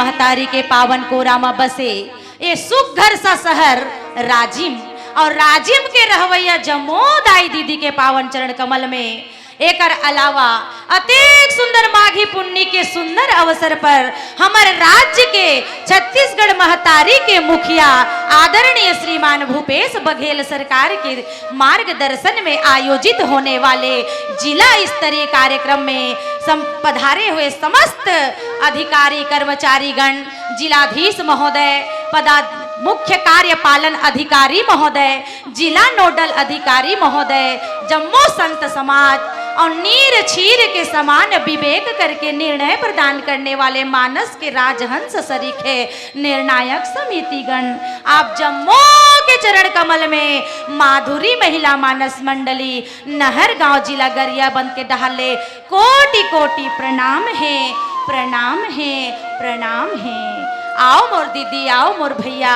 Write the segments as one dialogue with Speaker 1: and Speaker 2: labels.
Speaker 1: महतारी के पावन कोरा में बसे ये सुघर सा शहर राजिम और राजिम के रहवैया जमोदाई दीदी के पावन चरण कमल में एकर अलावा अतिक सुंदर माघी पुण्य के सुंदर अवसर पर हमारे राज्य के छत्तीसगढ़ महतारी के मुखिया आदरणीय श्रीमान भूपेश बघेल सरकार के मार्गदर्शन में आयोजित होने वाले जिला स्तरीय कार्यक्रम में पधारे हुए समस्त अधिकारी कर्मचारी गण, जिलाधीश महोदय, मुख्य कार्यपालन अधिकारी महोदय, जिला नोडल अधिकारी महोदय, जम्मू संत समाज और नीर छीर के समान विवेक करके निर्णय प्रदान करने वाले मानस के राजहंस सरीखे निर्णायक समितिगण, आप जम्मू के चरण कमल में माधुरी महिला मानस मंडली नहर गांव जिला गरियाबंद के डहाले कोटि कोटि प्रणाम है, प्रणाम है, प्रणाम है। आओ मोर दीदी, आओ मोर भैया,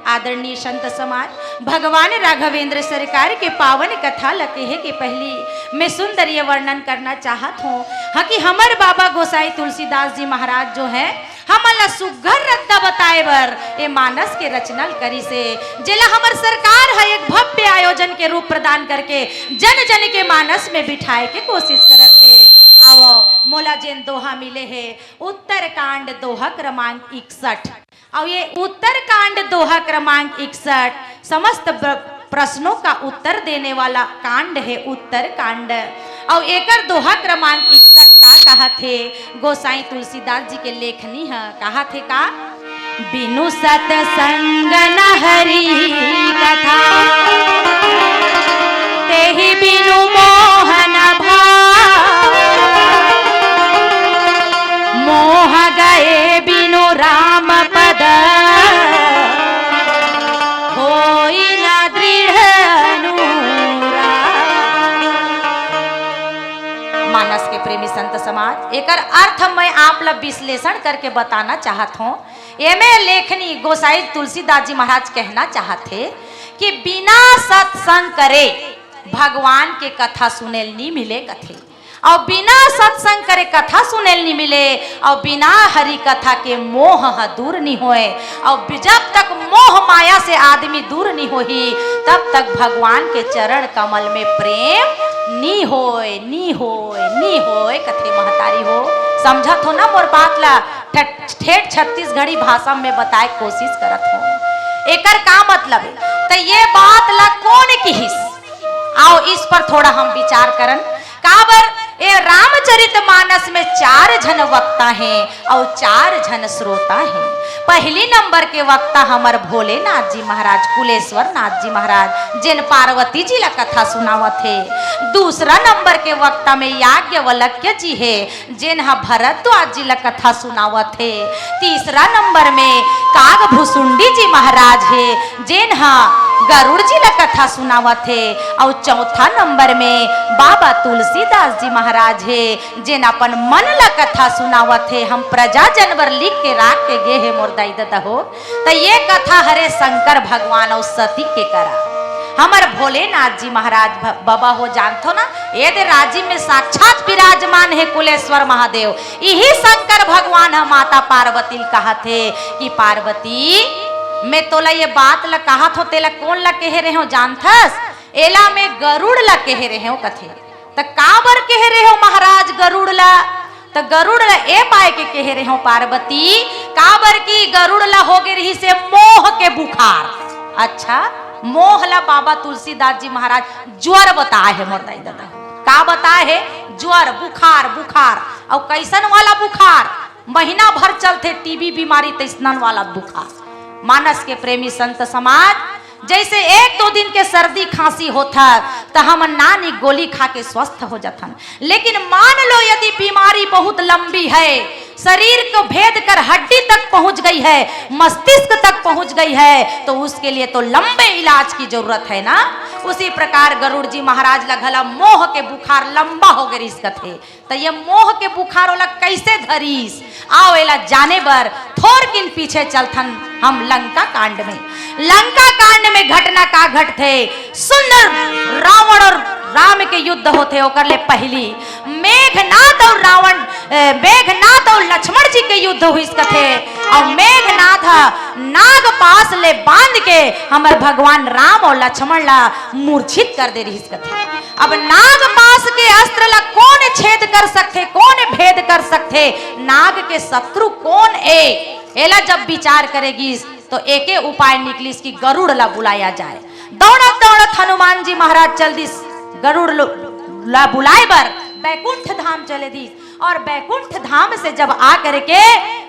Speaker 1: आदरणीय संत समाज, भगवान राघवेंद्र सरकार के पावन कथा लकेहे के पहली मैं सुंदर ये वर्णन करना चाहत हूँ हाँ कि हमारे बाबा गोसाई तुलसीदास जी महाराज जो है हमला सुघर रत्ता बताए बर ये मानस के रचनल करी से जेला हमार सरकार है एक भव्य आयोजन के रूप प्रदान करके जन जन के मानस में बिठाए के कोशिश करत है। आओ मोला जेन दोहा मिले है उत्तरकांड दोहा क्रमांक 61 और ये उत्तरकांड दोहा क्रमांक 61 समस्त प्रश्नों का उत्तर देने वाला कांड है उत्तरकांड और एकर दोहा क्रमांक 61 का कहा थे गोसाई तुलसीदास जी के लेखनी है, कहा थे का बिनु सतसंग न हरि कथा तेहि बिनु मोहन भाव मोह गए बिनु राम पद होई न दृढ़ अनुराग। मानस के प्रेमी संत समाज एकर अर्थ मैं आप लोग विश्लेषण करके बताना चाहत हूँ। एमे लेखनी गोसाई तुलसीदास जी महाराज कहना चाहते कि बिना सत्संग करे भगवान के कथा सुनेल नहीं मिले कथे और बिना सत्संग करे कथा सुनेल नहीं मिले और बिना हरि कथा के मोह दूर नहीं होए और जब तक मोह माया से आदमी दूर नहीं होही तब तक भगवान के चरण कमल में प्रेम नी होए, नी होए, नी होए कथे महतारी हो। समझत हो ना मोर बात ला ठेठ छत्तीसगढ़ी भाषा में बताए कोशिश करत हो। एकर का मतलब है तो ये बात ला कौन किहिस, आओ इस पर थोड़ा हम विचार करन। काबर ये रामचरितमानस में 4 जन वक्ता हैं और 4 जन श्रोता हैं। पहली नंबर के वक्ता हमार भोलेनाथ जी महाराज, कुलेश्वर नाथ जी महाराज जिन पार्वती जी ला कथा सुनावत थे। दूसरा नंबर के वक्ता में याज्ञवल्क्य जी है जिन भरद्वाज जी ला कथा सुनावत थे। तीसरा नंबर में कागभूसुंडी जी महाराज है जिन गरुड़ जी ला कथा सुनावत थे और चौथा नंबर में बाबा तुलसीदास जी महाराज है जिन अपन मन ला कथा सुनावत थे। हम प्रजा जनवर लिख के राख के गे है मोर दाई दादा हो तो ये कथा हरे शंकर भगवान और सती के करा हमार भोलेनाथ जी महाराज बाबा हो जानथो ना ये दे राज्य में साक्षात विराजमान है कुलेश्वर महादेव। यही शंकर भगवान है माता पार्वती कहा थे कि पार्वती मैं तोला ये बात ला कहा थो तेला कौन ला कहे रहे हो जानथस, एला में गरुड़ ला कहे रहे हो कथे तो काबर कहे रहे हो महाराज गरुड़ ला तो गरुड़ ला ए पाए के कहे रहे हो पार्वती काबर की गरुड़ ला हो गए रही से मोह के बुखार। अच्छा मोह ला बाबा तुलसीदास जी महाराज ज्वर बताए है मोर दाई दादा का बताए है ज्वर बुखार बुखार और कैसन वाला बुखार महीना भर चलते टीबी बीमारी तैसनन वाला बुखार। मानस के प्रेमी संत समाज जैसे 1-2 दिन के सर्दी खांसी होता तो हम नानी गोली खा के स्वस्थ हो जाता, लेकिन मान लो यदि बीमारी बहुत लंबी है शरीर को भेद कर हड्डी तक पहुंच गई है मस्तिष्क तक पहुंच गई है तो उसके लिए तो लंबे इलाज की जरूरत है ना। उसी प्रकार गरुड़ जी महाराज लगला मोह के बुखार लंबा हो गई इसका थे तो ये मोह के बुखार वाला कैसे धरीस आओ एला जाने बर थोर किन पीछे चलथन हम लंका कांड में। लंका कांड में घटना का घट थे सुंदर रावण और राम के युद्ध होते ओकर ले पहली मेघनाथ और रावण मेघनाथ और लक्ष्मण जी के युद्ध हुई कथे और मेघनाथ नाग पास ले बांध के हमारे भगवान राम और लक्ष्मण ला मूर्छित कर दे रही कथे। अब नाग पास के अस्त्र ला कौन छेद कर सकते, कौन भेद कर सकते, नाग के शत्रु कौन है, एला जब विचार करेगी तो एके उपाय निकली इसकी गरुड़ ला बुलाया जाए। दौड़त दौड़त हनुमान जी महाराज चल दी गरुड़ ला बुलाए बर बैकुंठ धाम चले दी और बैकुंठ धाम से जब आ करके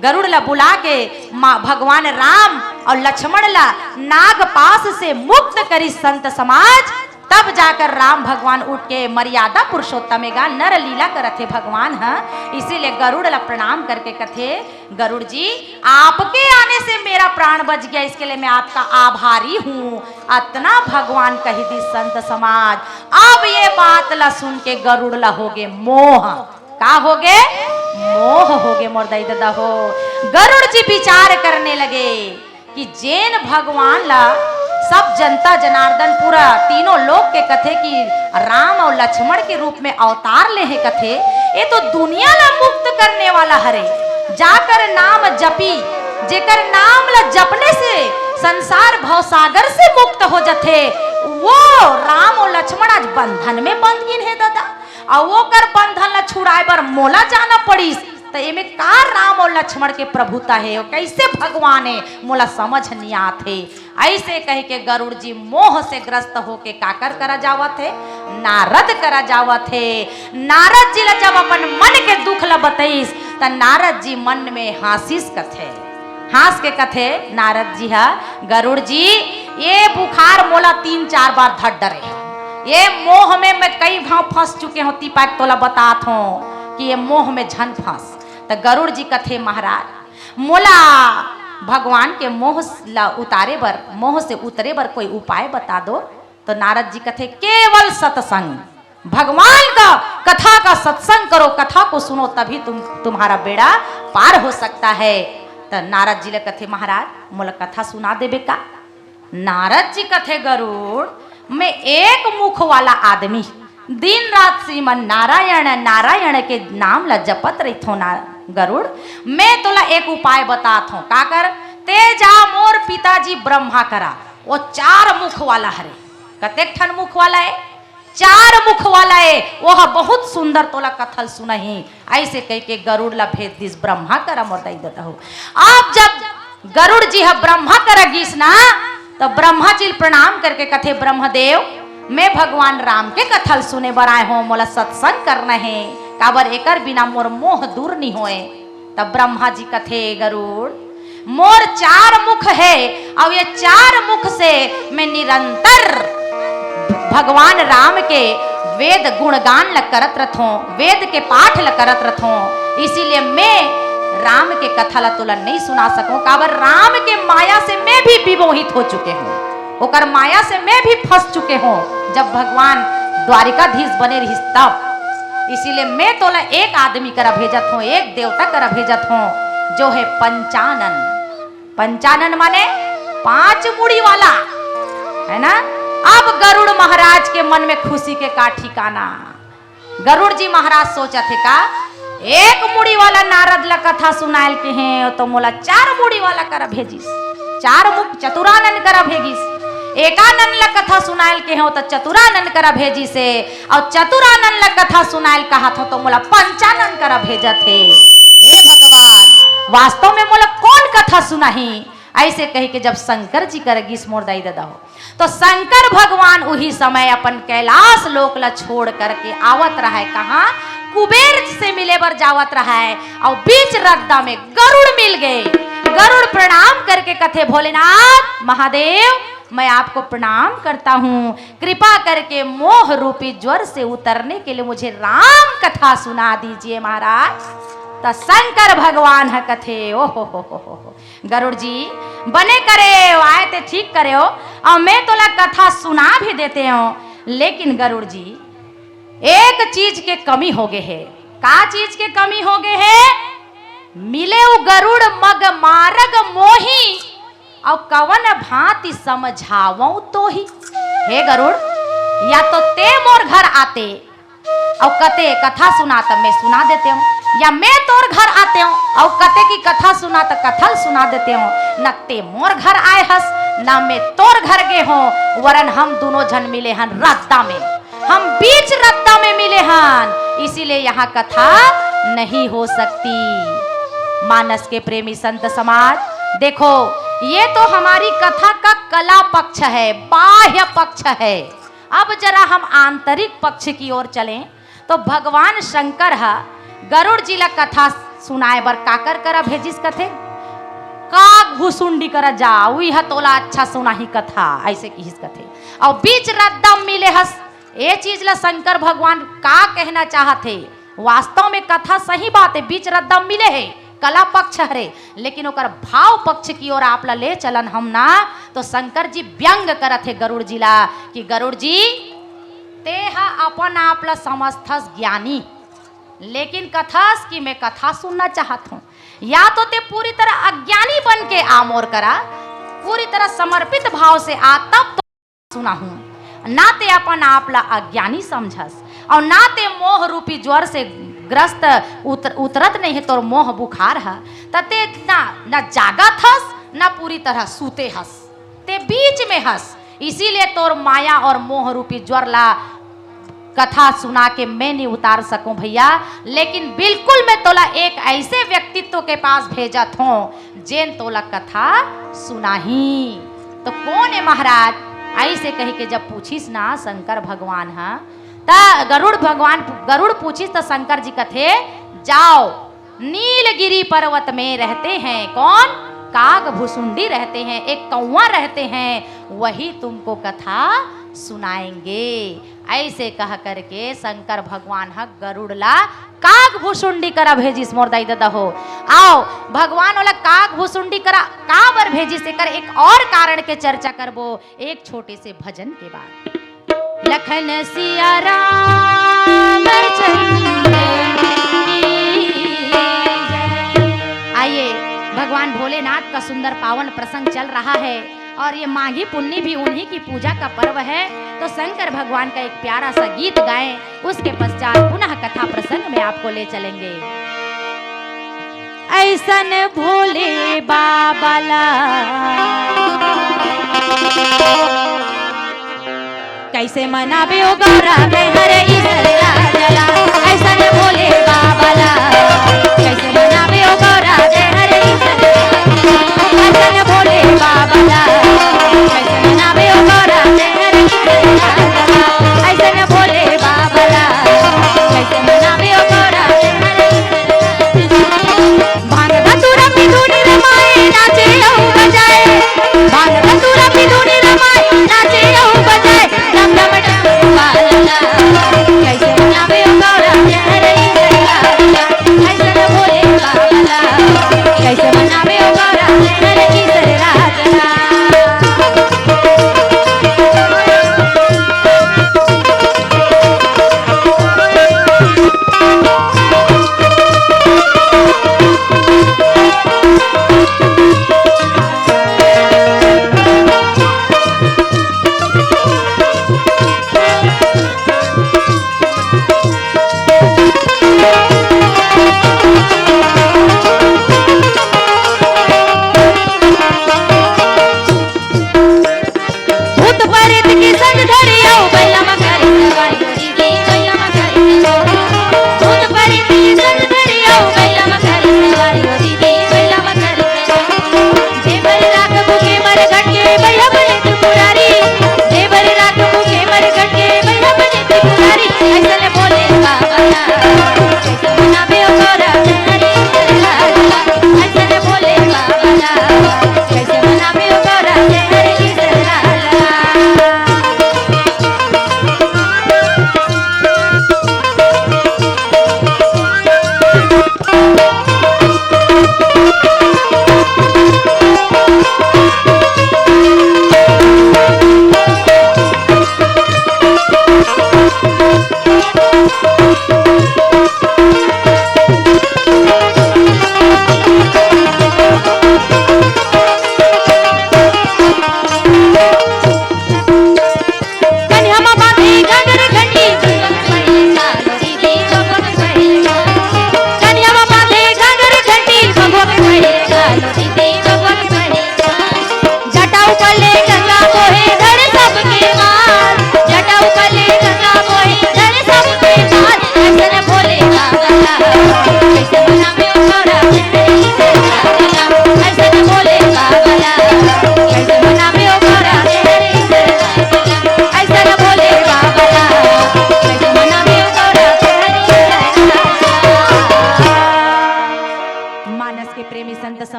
Speaker 1: गरुड़ ला बुला के भगवान राम और लक्ष्मण ला नाग पास से मुक्त करी संत समाज, तब जाकर राम भगवान उठ के मर्यादा पुरुषोत्तमेगा नर लीला करते भगवान है। इसीलिए गरुड़ ला प्रणाम करके कथे गरुड़ जी आपके आने से मेरा प्राण बच गया, इसके लिए मैं आपका आभारी हूँ। इतना भगवान कही दी संत समाज। अब ये बात ला सुन के गरुड़ ला हो गए मोह। का हो गए? मोह हो गए मोर दाई दादा हो। गरुड़ जी विचार करने लगे कि जैन भगवान ला सब जनता जनार्दन पूरा तीनों लोग के कथे कि राम और लक्ष्मण के रूप में अवतार ले है कथे, ये तो दुनिया ला मुक्त करने वाला हरे। जाकर नाम जपी, जेकर नाम ला जपने से संसार भवसागर से मुक्त हो जाते, वो राम और लक्ष्मण आज बंधन में बंद गिन है दादा। और वो कर बंधन ला छुड़ाए बर मोला जाना पड़ी, तो एमे का राम और लक्ष्मण के प्रभुता है और कैसे भगवान है मोला समझ नहीं आते। ऐसे कह के गरुड़ जी मोह से ग्रस्त होके काकर करा जावत है, नारद करा जावत है। नारद जी ला जब अपन मन के दुख ला बताइस त नारद जी मन में हासिस कथे, हास के कथे नारद जी हा गरुड़ जी ये बुखार मोला 3-4 बार धड़ डरे, ये मोह में मैं कई भाव फंस चुके हूँ, तीपाक तोला बतात हूँ कि ये मोह में झन फंस। तो गरुड़ जी कथे महाराज मोला भगवान के मोह ला उतारे बर, मोह से उतरे बर कोई उपाय बता दो। तो नारद जी कथे केवल सत्संग, भगवान का कथा का सत्संग करो, कथा को सुनो तभी तुम्हारा बेड़ा पार हो सकता है। तो नारद जी ले कथे महाराज मोला कथा सुना देबे का। नारद जी कथे गरुड़ मैं एक मुख वाला आदमी दिन रात श्रीमन नारायण नारायण के नाम ला जपत रही थो ना गरुड़, मैं तोला एक उपाय बतात हूँ का कर, तेजा मोर पिताजी ब्रह्मा करा, वो 4 मुख वाला हरे। कतेक ठन मुख वाला है? 4 मुख वाला है, वह बहुत सुंदर तोला कथल सुनही। ऐसे कह के गरुड़ ला भेज दिस ब्रह्मा करा मोर दाई देता हो। आप जब गरुड़ जी है ब्रह्मा करा गीस ना, तो ब्रह्मा जी प्रणाम करके कथे ब्रह्मदेव मैं भगवान राम के कथल सुने बराए हो, मोला सत्संग करना है, काबर एकर बिना मोर मोह दूर नहीं होए। तब ब्रह्मा जी कथे गरुड़ मोर 4 मुख है और ये 4 मुख से मैं निरंतर भगवान राम के वेद गुणगान ल करत रथों, वेद के पाठ ल करत रथों, इसीलिए मैं राम के कथा ला तोला नहीं सुना सकूं, काबर राम के माया से मैं भी विमोहित हो चुके हूँ, ओकर माया से मैं भी फंस चुके हूँ जब भगवान द्वारिकाधीश बने रही तब। इसीलिए मैं तोला एक आदमी करा भेजत हूँ, एक देवता करा भेजत हूँ जो है पंचानन। पंचानन माने 5 मुड़ी वाला है ना। अब गरुड़ महाराज के मन में खुशी के का ठिकाना। गरुड़ जी महाराज सोचा थे का एक मुड़ी वाला नारद ला कथा सुनायल के हैं तो मोला 4 मुड़ी वाला करा भेजिस, 4 मुख चतुरानन करा भेजिस। एकानन ला कथा सुनायल के हो तो चतुरानन करा भेजी से, और चतुरानन ला कथा सुनायल कहा था तो मोला पंचानन करा भेजा थे। हे भगवान वास्तव में मोला कौन कथा सुनाही। ऐसे कह के जब शंकर जी कर गीस मोर दाई दादा हो, तो शंकर भगवान उही समय अपन कैलाश लोक ला छोड़ करके आवत रहा है, कहा कुबेर से मिले बर जावत रहा है, और बीच रद्दा में गरुड़ मिल गए। गरुड़ प्रणाम करके कथे भोलेनाथ महादेव मैं आपको प्रणाम करता हूँ, कृपा करके मोह रूपी ज्वर से उतरने के लिए मुझे राम कथा सुना दीजिए महाराज। तो शंकर भगवान है कथे ओ हो गरुड़ जी बने करे आए थे ठीक करे हो, और मैं तोला कथा सुना भी देते हो, लेकिन गरुड़ जी एक चीज के कमी हो गए है। का चीज के कमी हो गए है? मिले उ गरुड़ मग मारग मोही और कवन भांति समझावो तो ही। हे गरुड़ या तो ते मोर घर आते और कते कथा सुना तो मैं सुना देते हूँ, या मैं तोर घर आते हूँ और कते की कथा सुना तो कथा सुना देते हूँ। न ते मोर घर आए हस ना मैं तोर घर गए हो, वरन हम दोनों जन मिले हन रद्दा में, हम बीच रद्दा में मिले हन, इसीलिए यहाँ कथा नहीं हो सकती। मानस के प्रेमी संत समाज, देखो ये तो हमारी कथा का कला पक्ष है, बाह्य पक्ष है। अब जरा हम आंतरिक पक्ष की ओर चलें तो भगवान शंकर हा गरुड़ जी ला कथा सुनाए बर काकर करा भेजिस कथे, काग भुसुंडी करा जा उही ह तोला अच्छा सुना ही कथा, ऐसे की कथे। और बीच रद्दम मिले हस, ये चीज ला शंकर भगवान का कहना चाहते। वास्तव में कथा सही बात है, बीच रद्दम मिले है, कला पक्ष हरे, लेकिन ओकर भाव पक्ष की ओर आप ला ले चलन हम ना, तो शंकर जी व्यंग करत है गरुड़ जी ला कि गरुड़ जी ते हा अपन आप ला समझथस ज्ञानी, लेकिन कथस कि मैं कथा सुनना चाहत हूँ। या तो ते पूरी तरह अज्ञानी बन के आमोर करा, पूरी तरह समर्पित भाव से आ तब तो सुना हूँ, ना ते अपन आप ला अज्ञानी समझस और ना ते मोह रूपी ज्वर से ग्रस्त उतरत नहीं है, तो मोह बुखार है तते ना जागत हस ना पूरी तरह सूते हस, ते बीच में हस। इसीलिए तोर माया और मोह रूपी ज्वर ला कथा सुना के मैं नहीं उतार सकूं भैया, लेकिन बिल्कुल मैं तोला एक ऐसे व्यक्तित्व के पास भेजत हूं जेन तोला कथा सुनाही। तो कौन है महाराज, ऐसे कही के जब पूछिस ना शंकर भगवान हा ता गरुड़ पूछिस तो शंकर जी कथे, जाओ नीलगिरी पर्वत में रहते हैं कौन, काग भुसुंडी रहते हैं, एक कौवा रहते हैं, वही तुमको कथा सुनाएंगे। ऐसे कह करके शंकर भगवान ह गरुड़ ला काग भुसुंडी करा भेजिस मोर दाई दादा हो। आओ भगवान वाला काग भुसुंडी करा का बर भेजिस, कर एक और कारण के चर्चा करबो एक छोटे से भजन के बाद। लखन सिया राम आइए, भगवान भोलेनाथ का सुंदर पावन प्रसंग चल रहा है और ये माघी पुन्नी भी उन्हीं की पूजा का पर्व है। तो शंकर भगवान का एक प्यारा सा गीत गाएं, उसके पश्चात पुनः कथा प्रसंग में आपको ले चलेंगे। ऐसन भोले बाबाला कैसे मनाबे ओ गौरा में हरे ईसरा जला, ऐसन भोले बाबाला कैसे मनाबे ओ गौरा में हरे ईसरा, ऐसन भोले बाबाला कैसे मनाबे ओ गौरा में हरे ईसरा, ऐसन भोले बाबाला कैसे मनाबे ओ गौरा में हरे ईसरा। भांग धतूरा पी धुनी रमाए नाचे औ बजाए, भांग धतूरा पी धुनी रमाए नाचे औ बजाए, डम डम डम बाला कैसे मनाबे ओ गौरा में हरे ईसरा,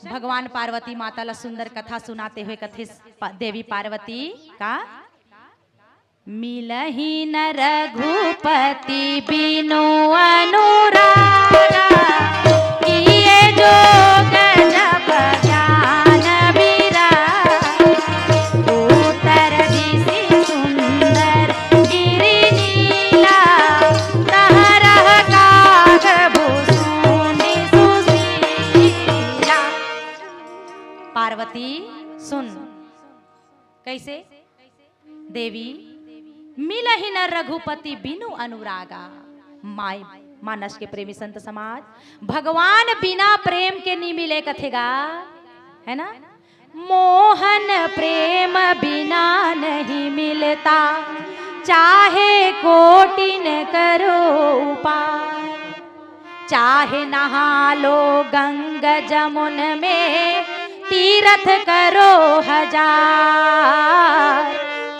Speaker 1: भगवान पार्वती माता ला सुंदर कथा सुनाते हुए कथे देवी पार्वती का मिलही न रघुपति बिनु अनुरागा किए जो गजब ज्ञान विराग उत्तर दिशि सुंदर गिरि नीला तहरह काग भूसुंडी सुशीला। पार्वती सुन कैसे देवी मिलहि न रघुपति बिनु अनुरागा। माय मानस के प्रेमी संत समाज भगवान बिना प्रेम के नहीं मिले कथेगा है ना। मोहन प्रेम बिना नहीं मिलता चाहे कोटि न करो उपाय चाहे नहा लो गंगा जमुन में तीर्थ करो हजार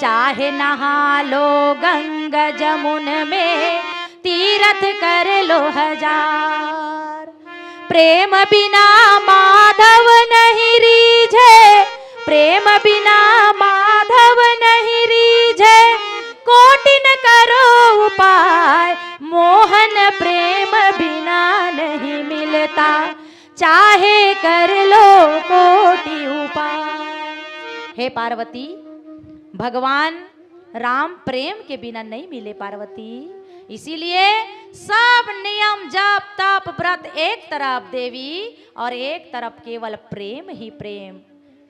Speaker 1: चाहे नहा लो गंगा जमुन में तीर्थ कर लो हजार। प्रेम बिना माधव नहीं रीझे प्रेम बिना माधव नहीं रीझे कोटिन करो उपाय मोहन प्रेम बिना नहीं मिलता चाहे कर लो कोटि उपाय। हे पार्वती भगवान राम प्रेम के बिना नहीं मिले पार्वती, इसीलिए सब नियम जप तप व्रत एक तरफ देवी और एक तरफ केवल प्रेम ही प्रेम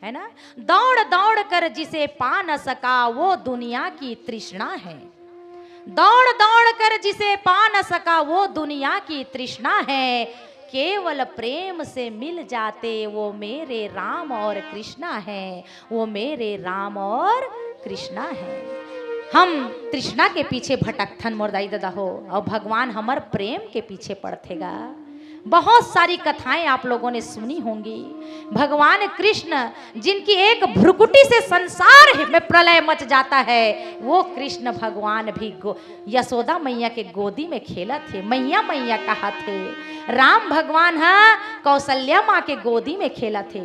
Speaker 1: है ना। दौड़ दौड़ कर जिसे पा न सका वो दुनिया की तृष्णा है दौड़ दौड़ कर जिसे पा न सका वो दुनिया की तृष्णा है केवल प्रेम से मिल जाते वो मेरे राम और कृष्णा है वो मेरे राम और कृष्णा है। हम तृष्णा के पीछे भटकथन मोरदाई दादा हो और भगवान हमर प्रेम के पीछे पड़थेगा। बहुत सारी कथाएं आप लोगों ने सुनी होंगी। भगवान कृष्ण जिनकी एक भ्रुकुटी से संसार में प्रलय मच जाता है वो कृष्ण भगवान भी यशोदा मैया के गोदी में खेला थे मैया मैया कहा थे। राम भगवान कौशल्या माँ के गोदी में खेला थे।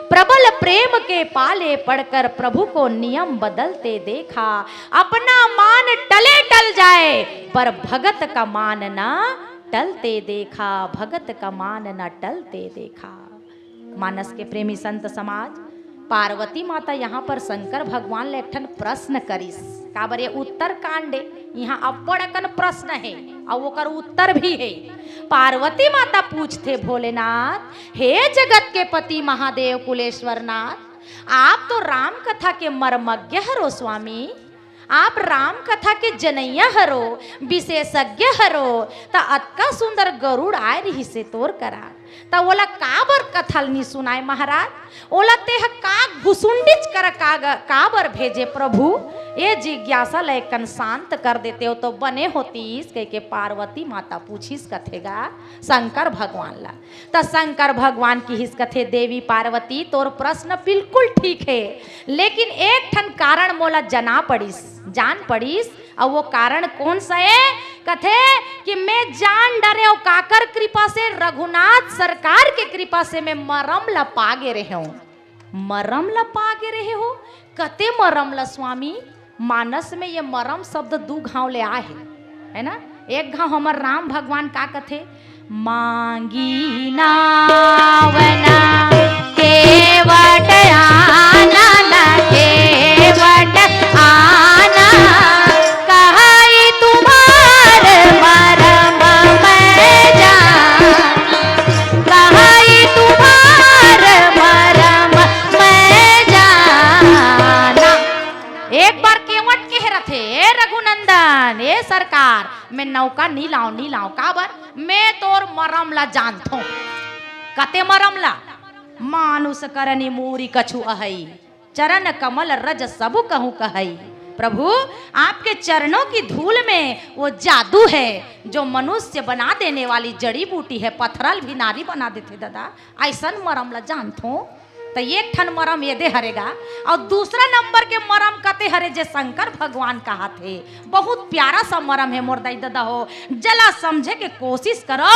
Speaker 1: प्रबल प्रेम के पाले पड़कर प्रभु को नियम बदलते देखा अपना मान टले टल जाए पर भगत का मान ना टलते देखा भगत का मान न टलते देखा। मानस के प्रेमी संत समाज पार्वती माता यहाँ पर शंकर भगवान ले एक प्रश्न करिस काबर ये उत्तर कांडे यहाँ अप्पड़कन प्रश्न है और ओकर उत्तर भी है। पार्वती माता पूछते भोलेनाथ हे जगत के पति महादेव कुलेश्वर नाथ आप तो राम कथा के मर्मज्ञ हरो स्वामी आप राम कथा के जनैया हरो विशेषज्ञ हरो ता अतका सुंदर गरुड़ आए रही से तोर करा ता ओला काबर कथल नहीं सुनाए महाराज ओला ते काग भुसुंडिच कर काबर भेजे प्रभु ये जिज्ञासा लेकन शांत कर देते हो तो बने होतीस कह के पार्वती माता पूछिस कथेगा शंकर भगवान ला ता शंकर भगवान की हिस कथे देवी पार्वती तोर प्रश्न बिल्कुल ठीक है लेकिन एक ठन कारण मोला जान पड़ीस और वो कारण कौन सा है कथे कि मैं जान डरे हूँ काकर कृपा से रघुनाथ सरकार के कृपा से मैं मरम ला पागे रहे हूँ मरम ला पागे रहे हो कते मरम ला स्वामी मानस में ये मरम शब्द दू घाव ले आए है ना। एक घाव हमार राम भगवान का कथे मांगी नावना केवट आना न केवट आना कहाई तुम्हार मरम मैं जान कहाई तुम्हार मरम मैं जाना। एक बार केवट कह रहे थे रघुनंदन ए सरकार मैं नौका नी लाऊं काबर मैं तोर मरम ला जानथो कते मरम ला मानुष करनी मूरी कछु अहई चरण कमल रज सब कहूँ कहई। प्रभु आपके चरणों की धूल में वो जादू है जो मनुष्य बना देने वाली जड़ी बूटी है पत्थरल भी नारी बना देते दादा ऐसन मरम ला जानथो तो एक ठन मरम ये दे हरेगा और दूसरा नंबर के मरम कते हरे जे शंकर भगवान कहा थे बहुत प्यारा सा मरम है मोरदाई दादा हो जला समझे के कोशिश करो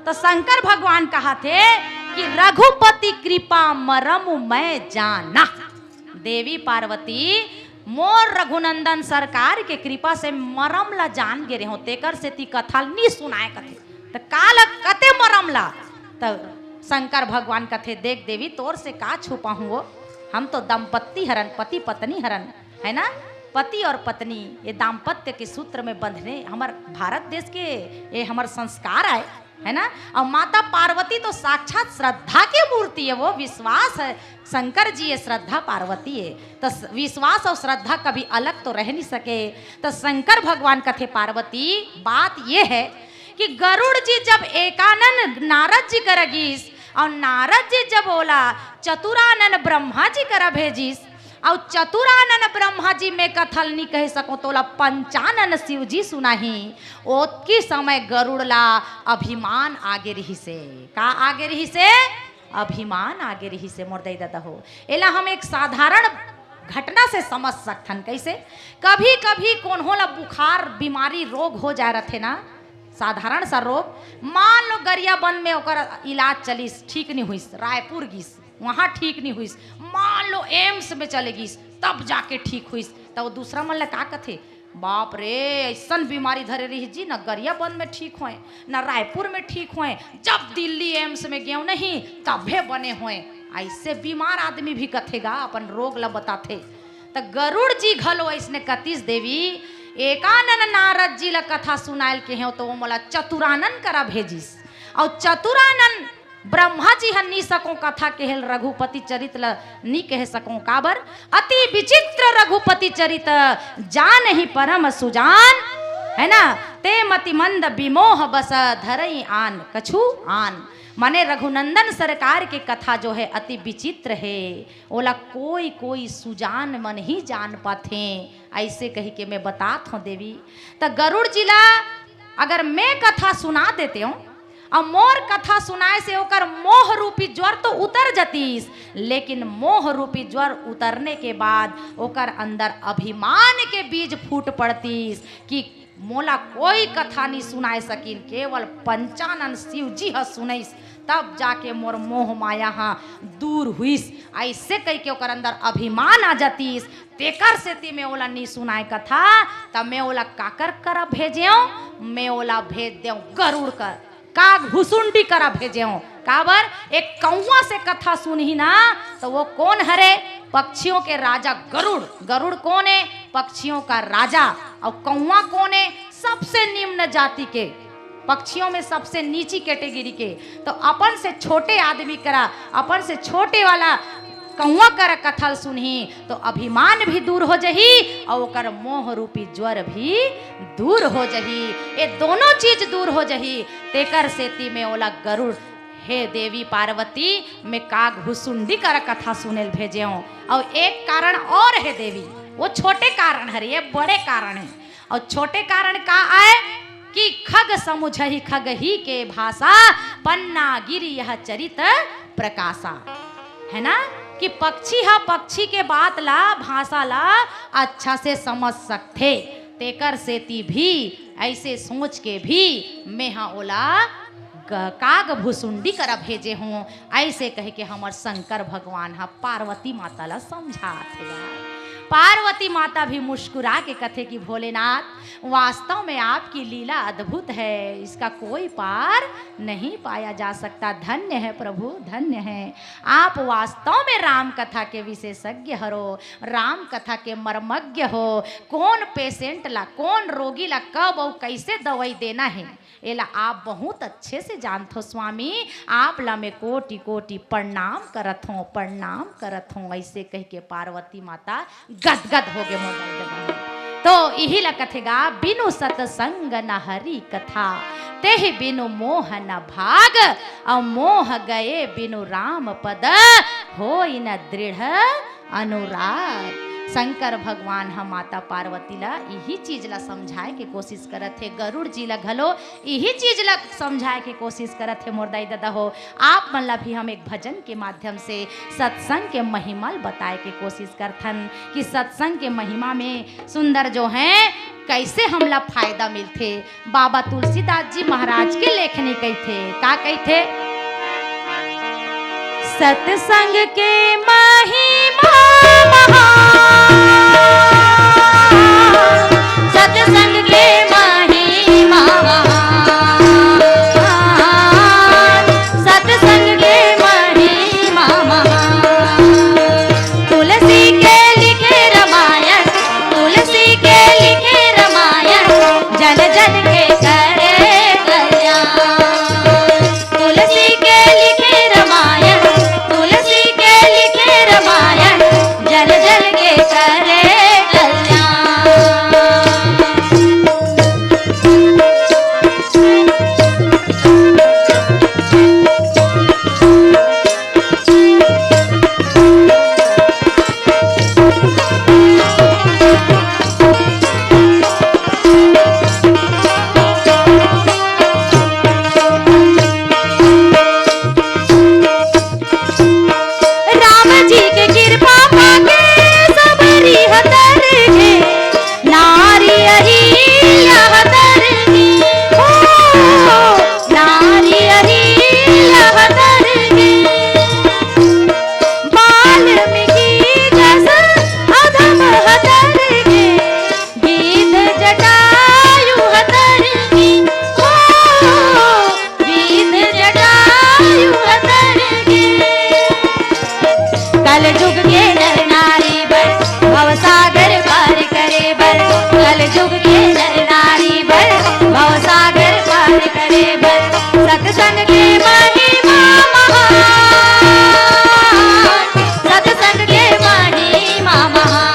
Speaker 1: तो शंकर भगवान कहा थे कि रघुपति कृपा मरम मैं जाना। देवी पार्वती मोर रघुनंदन सरकार के कृपा से मरम ला जान गे रहे हो, तेकर से ती कथा नहीं सुनाए कथे तो काल कते मरम ला। तब शंकर भगवान कथे देख देवी तोर से का छुपा हूँ, हम तो दंपत्ति हरन पति पत्नी हरन है ना, पति और पत्नी ये दाम्पत्य के सूत्र में बंधने हमार भारत देश के ये हमार संस्कार आए है ना। और माता पार्वती तो साक्षात श्रद्धा की मूर्ति है, वो विश्वास है शंकर जी है, श्रद्धा पार्वती है, तो विश्वास और श्रद्धा कभी अलग तो रह नहीं सके। तो शंकर भगवान कथे पार्वती बात ये है कि गरुड़ जी जब एकानन नारद जी कर गीस और नारद जी जब बोला चतुरानन ब्रह्मा जी कर भेजिस और चतुरानन ब्रह्मा जी में कथल नहीं कह सको तोला पंचानन शिव जी सुनाही। ओतकी समय गरुड़ला अभिमान आगे रही से, का आगे रही से, अभिमान आगे रही से। मोर दादा हो एला हम एक साधारण घटना से समझ सकथन कैसे। कभी कभी कौन होला बुखार बीमारी रोग हो जा रहे थे ना, साधारण सा रोग, मान लो गरियाबंद में ओकर इलाज चलिस ठीक नहीं हुई, रायपुर गिस वहाँ ठीक नहीं हुई, मान लो एम्स में चले गिस तब जाके ठीक हुई, तो दूसरा मन ला का कथे बाप रे ऐसा बीमारी धरे रही जी न गरियाबंद में ठीक होए न रायपुर में ठीक होए, जब दिल्ली एम्स में गए नहीं तभे बने हुए। ऐसे बीमार आदमी भी कथेगा अपन रोग ला बताथे। तो गरुड़ जी घलो ऐसने कतीस देवी एकानन नारद जी ला कथा सुनायल के हो तो वो मोला चतुरानन करा भेजिस और चतुरानन ब्रह्मा जी हन्नी सको कथा केहल रघुपति चरित ला नी कह सको काबर अति विचित्र रघुपति चरित जान ही परम सुजान है ना, ते मति मंद विमोह बस धरई आन कछु आन। माने रघुनंदन सरकार के कथा जो है अति विचित्र है, ओला कोई कोई सुजान मन ही जान पाते, ऐसे कही के मैं बातात हूँ देवी। तो गरुड़ जिला अगर मैं कथा सुना देते हूँ और मोर कथा सुनाए से ओकर मोह रूपी ज्वर तो उतर जतीस, लेकिन मोह रूपी ज्वर उतरने के बाद ओकर अंदर अभिमान के बीज फूट पड़तीस कि मोला कोई कथा नहीं सुनाए सकिन, केवल पंचानन शिव जी ह सुनैस तब जाके मोर मोह माया दूर हुईस। ऐसे कह के ओकर अंदर अभिमान आ जातीस, तेकर से ती मैं ओला नहीं सुनाए कथा, तब मैं ओला काकर करा भेजे, मैं ओला भेज दे गरुड़ कर का घुसुंडी करा भेजे हूँ। काबर एक कौवा से कथा सुनही ना तो वो कौन हरे, पक्षियों के राजा गरुड़। गरुड़ कौन है, पक्षियों का राजा, और कौवा कौन है, सबसे निम्न जाति के, पक्षियों में सबसे नीची कैटेगरी के। तो अपन से छोटे आदमी करा, अपन से छोटे वाला कौवा कर कथल सुनही तो अभिमान भी दूर हो जही और ओकर मोह रूपी ज्वर भी दूर हो जही, ये दोनों चीज दूर हो जही। तेकर सेती में ओला गरुड़ हे देवी पार्वती मैं का घुसुंडी कर कथा सुनेल भेजे हूँ। और एक कारण और है देवी, वो छोटे कारण है, ये बड़े कारण है। और छोटे कारण का आए कि खग समुझही खग ही के भाषा पन्ना गिरी यह चरित प्रकाशा, है ना कि पक्षी हा पक्षी के बात ला भाषा ला अच्छा से समझ सकते। तेकर सेती भी ऐसे सोच के भी मैं हाँ ओला काग भुसुंडी करा भेजे हूँ, ऐसे कह के हमार शंकर भगवान हा पार्वती माता ला समझाते। पार्वती माता भी मुस्कुरा के कथे कि भोलेनाथ वास्तव में आपकी लीला अद्भुत है, इसका कोई पार नहीं पाया जा सकता। धन्य है प्रभु, धन्य है आप, वास्तव में राम कथा के विशेषज्ञ हरो, राम कथा के मर्मज्ञ हो। कौन पेशेंट ला, कौन रोगी ला कब और कैसे दवाई देना है एला आप बहुत अच्छे से जानते हो स्वामी। आप ला मैं कोटि कोटि प्रणाम करत हूँ, प्रणाम करत हूँ। ऐसे कह के पार्वती माता गदगद हो गए मोबाइल। तो यही ला कथेगा बिनु सतसंग न हरि कथा, तेहि बिनु मोह न भाग, और मोह गए बिनु राम पद, होई न दृढ़ अनुराग। शंकर भगवान हम माता पार्वती ला यही चीज ला समझाए के कोशिश करत थे, गरुड़ जी ला घलो यही चीज ला समझाए के कोशिश करत थे। मोर दाई दादा हो आप मन ला भी हम एक भजन के माध्यम से सत्संग के महिमा बताए के कोशिश करथन कि सत्संग के महिमा में सुंदर जो हैं कैसे हमला फायदा मिलते। बाबा तुलसीदास जी महाराज के लेखनी कही थे, का कही थे सत्संग के महिमा महान, सत्संग के महिमा महान, सत्संग के महिमा महान। तुलसी के लिखे रामायण, तुलसी के लिखे रामायण, जन जन के करे कल्याण। तुलसी के लिखे रामायण, तुलसी के लिखे रामायण, जन जन के करे कल्याण। राम जी के कृपा पाके सबरी हतर गे, नारी अहिल्या हतर गे, ओ नारी अहिल्या हतर गे। वाल्मीकि जस अधम हतर गे, गीध जटायु हतर गे, ओ गीध जटायु हतर गे। कल जुग के नर नारी बर भवसागर पार करे बर, कल जुग के नर नारी बर भवसागर पार करे बर। सत्संग के महिमा महान, सत्संग के महिमा महान,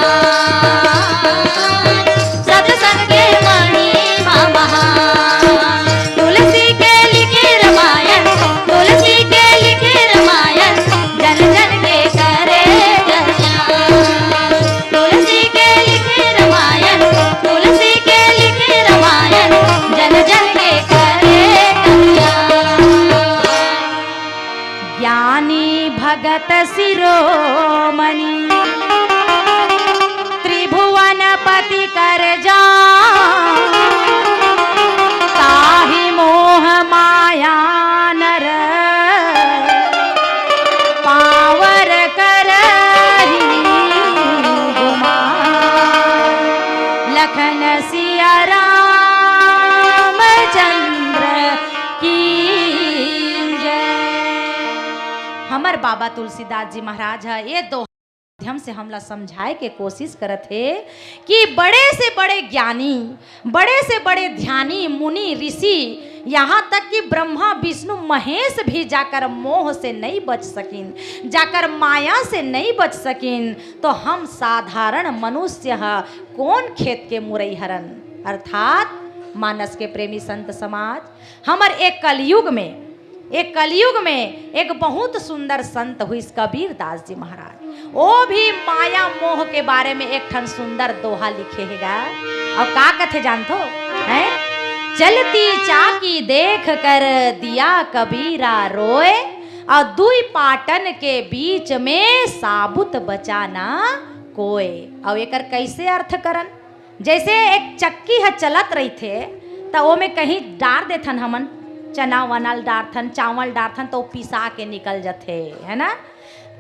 Speaker 1: सत्संग के महिमा महान। तुलसी के लिखे रामायण, तुलसी के लिखे रामायण, जन जन के करे कल्याण। तुलसी के लिखे रामायण, तुलसी के लिखे रामायण, जन जन के करे कल्याण। ज्ञानी भगत शिरोमणि, त्रिभुवन पति कर जा, ताहि मोह माया नर, पावर करहि गुमान। लखन सिया राम चंद्र की जय। हमर बाबा तुलसीदास जी महाराज है ये दो माध्यम से हमला समझाए के कोशिश करत है कि बड़े से बड़े ज्ञानी, बड़े से बड़े ध्यानी मुनि ऋषि, यहाँ तक कि ब्रह्मा विष्णु महेश भी जाकर मोह से नहीं बच सकिन, जाकर माया से नहीं बच सकिन, तो हम साधारण मनुष्य कौन खेत के मुरई हरन। अर्थात मानस के प्रेमी संत समाज, हमर एक कलयुग में एक बहुत सुंदर संत हुई कबीर दास जी महाराज, वो भी माया मोह के बारे में एक ठन सुंदर दोहा लिखे हैगा। और का कथे जानतो है? चलती चाकी देख कर दिया कबीरा रोए, और दुई पाटन के बीच में साबुत बचाना कोय। और एकर कैसे अर्थ करन? जैसे एक चक्की है चलत रही थे, तो वो में कहीं डार देथन हमन चना वनल डारथन, चावल डारथन, तो पिसा के निकल जाते है ना।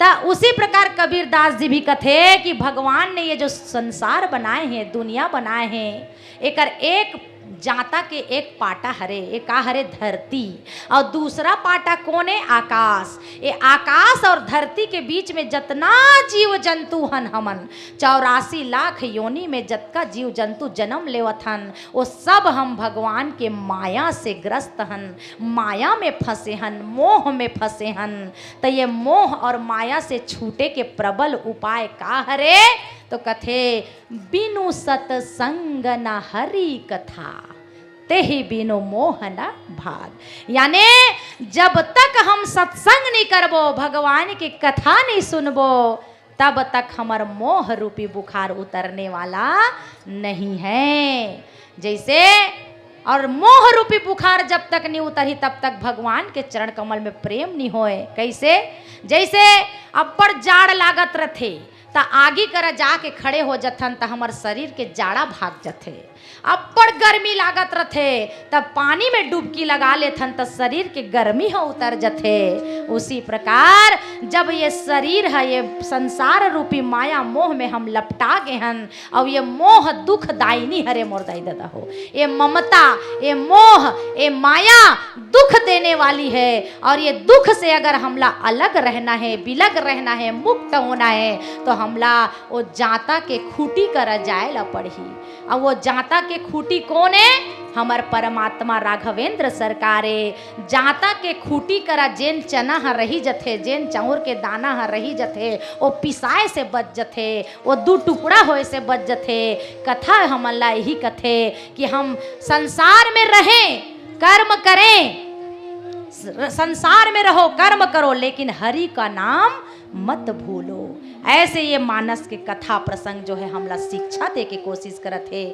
Speaker 1: तो उसी प्रकार कबीर दास जी भी कथे कि भगवान ने ये जो संसार बनाए हैं, दुनिया बनाए हैं, एकर एक जाता के एक पाटा हरे, एक का हरे धरती, और दूसरा पाटा कौन है? आकाश। ये आकाश और धरती के बीच में जितना जीव जंतु हन, हमन 84 लाख योनि में जतका जीव जंतु जन्म लेवत हन, वो सब हम भगवान के माया से ग्रस्त हन, माया में फंसे हन, मोह में फंसे हन। तो ये मोह और माया से छूटे के प्रबल उपाय का हरे? तो कथे बिनु सतसंग न हरि कथा, तेहि बिनु मोह न भाग। यानी जब तक हम सत्संग नहीं करबो, भगवान की कथा नहीं सुनबो, तब तक हमार मोह रूपी बुखार उतरने वाला नहीं है। जैसे और मोह रूपी बुखार जब तक नहीं उतरी तब तक भगवान के चरण कमल में प्रेम नहीं होए। कैसे? जैसे अब्बड़ जाड़ लागत रथे त आगी कर जाके खड़े हो जथन त हमर शरीर के जाड़ा भाग जथे। अब्बड़ गर्मी लागत रथे तब पानी में डुबकी लगा लेथन त शरीर के गर्मी हो उतर जथे। उसी प्रकार जब ये शरीर है ये संसार रूपी माया मोह में हम लपटा गए हन और ये मोह दुख दायनी हरे मोर दाई दादा हो, ये ममता ये मोह ये माया दुख देने वाली है और ये दुख से अगर हमला अलग रहना है, बिलग रहना है, मुक्त होना है तो हमला वो जाता के खूटी कर जाए ला पड़ी। और वो जाता के खूटी कौन है? हमार परमात्मा राघवेंद्र सरकारे। जाता के खूटी करा जेन चना ह रही जथे, जेन चाउर के दाना ह रही जथे वो पिसाए से बच जथे, वो दू टुकड़ा होए से बच जथे। कथा हमला यही कथे कि हम संसार में रहें, कर्म करें, संसार में रहो कर्म करो लेकिन हरि का नाम मत भूलो। ऐसे ये मानस के कथा प्रसंग जो है हमला शिक्षा दे के कोशिश करत है।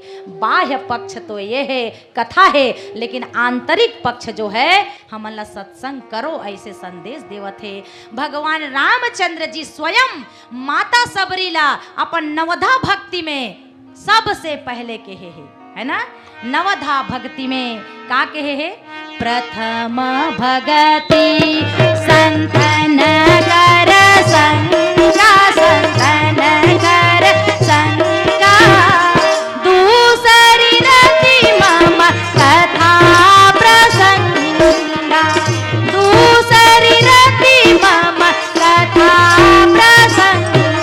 Speaker 1: बाह्य पक्ष तो ये है कथा है लेकिन आंतरिक पक्ष जो है हमला सत्संग करो ऐसे संदेश देवत है। भगवान रामचंद्र जी स्वयं माता सबरीला अपन नवधा भक्ति में सबसे पहले कहे है ना, नवधा भक्ति में का कहे है? प्रथम भगति संतन कर संगा, संतन कर संगा, दूसरी रति मम कथा प्रसंगा, दूसरी रति मम कथा प्रसंगा।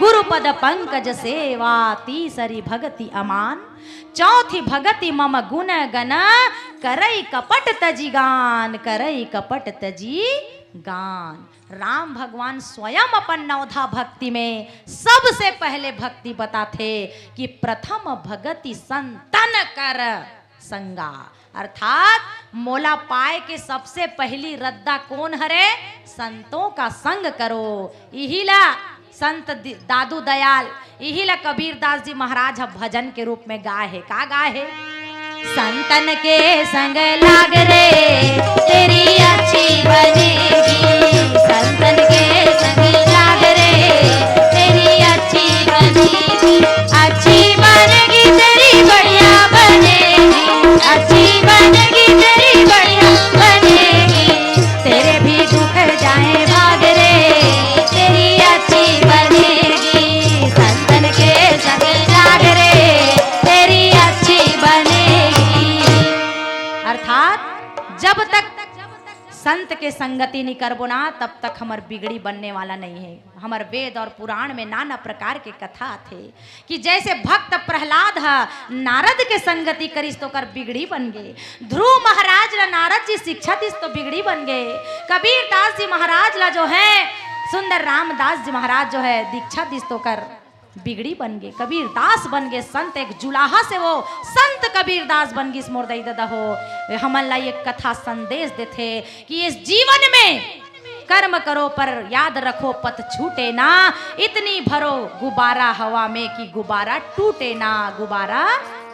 Speaker 1: गुरुपद पंकज सेवा तीसरी भगति अमान, चौथी भगति मम गुण गण, करई कपट तजी गान, करई कपट तजी गान। राम भगवान स्वयं अपन नवधा भक्ति में सबसे पहले भक्ति बताते कि प्रथम भगति संतन कर संगा, अर्थात मोला पाए के सबसे पहली रद्दा कौन हरे? संतों का संग करो। यही ला संत दादू दयाल, यही ला कबीर दास जी महाराज भजन के रूप में गाए है। का गाए है? संतन के संग लाग रे तेरी अच्छी बनेगी, संतन के संग लाग रे तेरी अच्छी बनेगी, अच्छी बनेगी तेरी बढ़िया बनेगी, अच्छी बनेगी तेरी बढ़िया बनेगी, तेरे भी दुख जाए भाग रे तेरी अच्छी बनेगी, संतन के संग लाग रे तेरी अच्छी बनेगी। अर्थात जब तक संत के संगति नहीं करबो ना तब तक हमार बिगड़ी बनने वाला नहीं है। हमार वेद और पुराण में नाना प्रकार के कथा थे कि जैसे भक्त प्रहलाद नारद के संगति करिस तो कर बिगड़ी बन गए, ध्रुव महाराज ला नारद जी शिक्षा दिस तो बिगड़ी बन गए, कबीर दास जी महाराज ला जो है सुंदर रामदास जी महाराज जो है दीक्षा दिस तो कर बिगड़ी बन गए, कबीर दास बन गए संत। एक जुलाहा से वो संत कबीर दास बन गई। मोर दाई दादा हो हमला ये कथा संदेश देते कि इस जीवन में कर्म करो पर याद रखो पथ छूटे ना, इतनी भरो गुब्बारा हवा में कि गुब्बारा टूटे ना, गुब्बारा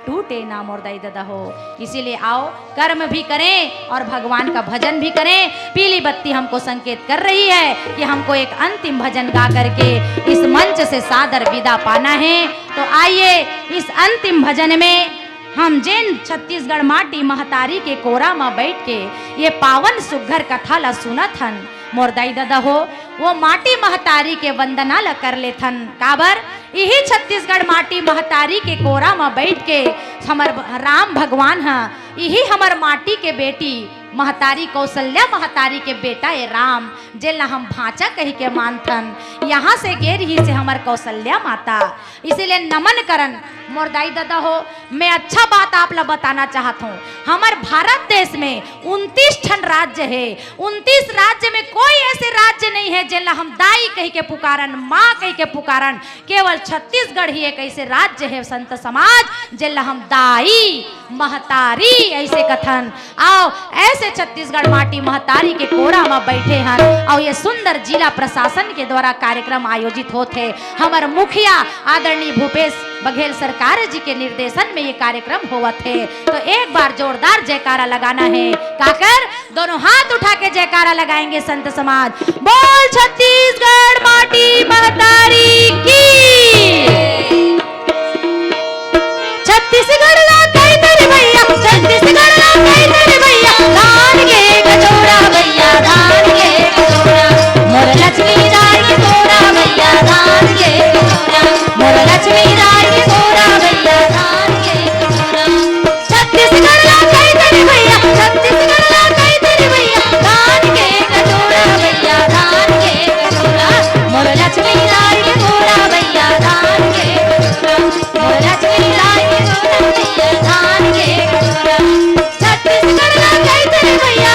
Speaker 1: टूटे ना। मोर दाई दादा हो इसीलिए आओ कर्म भी करें और भगवान का भजन भी करें। पीली बत्ती हमको संकेत कर रही है कि हमको एक अंतिम भजन गा करके इस मंच से सादर विदा पाना है। तो आइए इस अंतिम भजन में हम जिन छत्तीसगढ़ माटी महतारी के कोरा में बैठ के ये पावन सुघर कथा ला सुनत हन, मोर दाई दादा हो वो माटी महतारी के वंदना ला कर लेथन। काबर यही छत्तीसगढ़ माटी महतारी के कोरा में बैठ के हमर राम भगवान है, यही हमर माटी के बेटी महतारी कौशल्या महतारी के बेटा ये राम जेला हम भांचा कही के मानथन। यहाँ से गे रही से हमर कौशल्या माता, इसीलिए नमन करन। मोर दाई दादा हो मैं अच्छा बात आप ला बताना चाहता हूँ। हमार भारत देश में 29 ठन राज्य है, 29 राज्य में कोई ऐसे राज्य नहीं है जेला हम दाई कही के पुकारन, माँ कही के पुकारन। केवल छत्तीसगढ़ ही एक ऐसे राज्य है संत समाज जेला हम दाई महतारी ऐसे कथन। आओ ऐसे से छत्तीसगढ़ माटी महतारी के कोरा में बैठे हैं और ये सुंदर जिला प्रशासन के द्वारा कार्यक्रम आयोजित होते। हमारे मुखिया आदरणीय भूपेश बघेल सरकार जी के निर्देशन में ये कार्यक्रम हुआ थे। तो एक बार जोरदार जयकारा लगाना है। काकर दोनों हाथ उठा के जयकारा लगाएंगे संत समाज। बोल छत्तीसगढ़ माटी महतारी की। छत्तीसगढ़ ला कई तेरे भैया, छत्तीसगढ़ ला कई तेरे भैया, धान के कचौड़ा भैया, धान के कचौड़ा, मोर लक्ष्मी राय के घोड़ा भैया, धान के कचौड़ा, मोर लक्ष्मी राय के घोड़ा भैया, धान के कचौड़ा। छत्तीसगढ़ ला कई तेरे भैया, छत्तीसगढ़ ला कई तेरे भैया, धान के कचौड़ा भैया, धान के कचौड़ा, मोर लक्ष्मी राय के घोड़ा भैया, धान के कचौड़ा, मोर लक्ष्मी राय के घोड़ा भैया, धान के कचौड़ा। छत्तीसगढ़ ला कई तेरे भैया।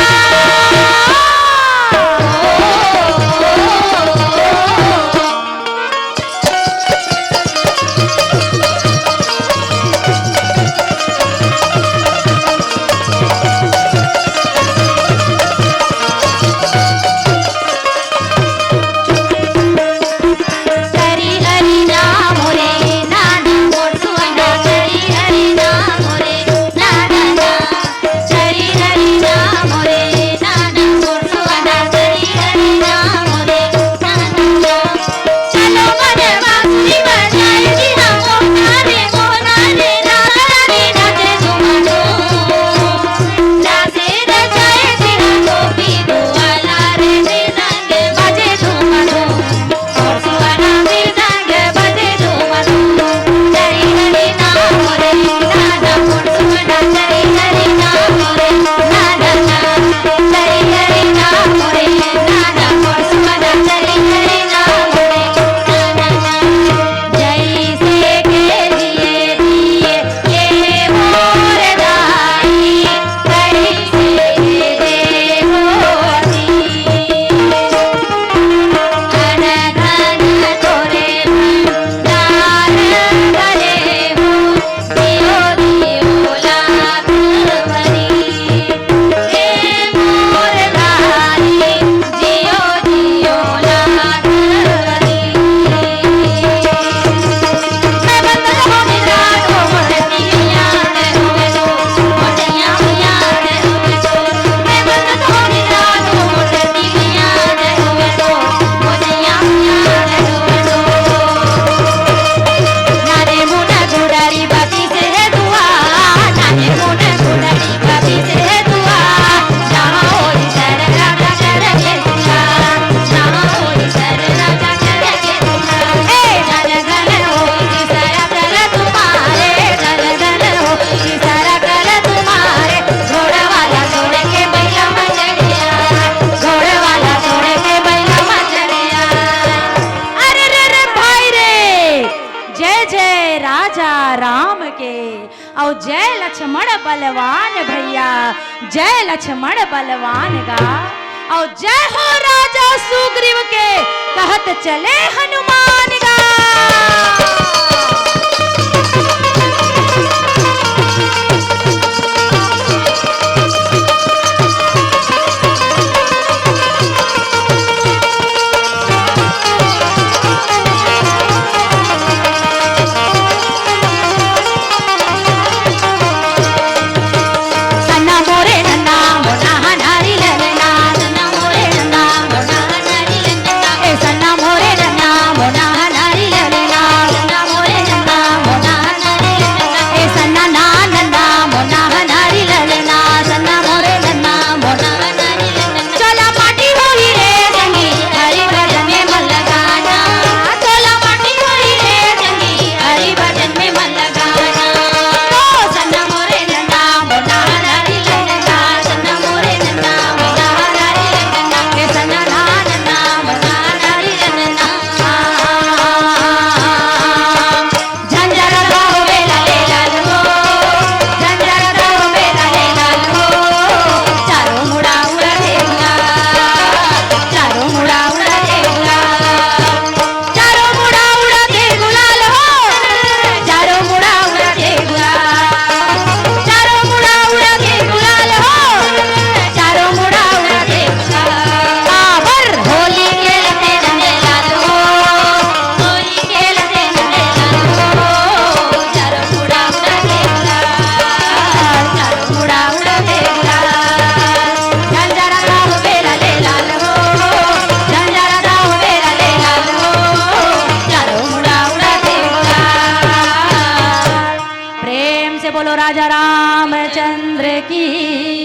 Speaker 1: और जय लक्ष्मण बलवान भैया, जय लक्ष्मण बलवान गा। और जय हो राजा सुग्रीव के कहत चले हनुमान गा।
Speaker 2: मोरे
Speaker 1: बोलो राजा रामचंद्र की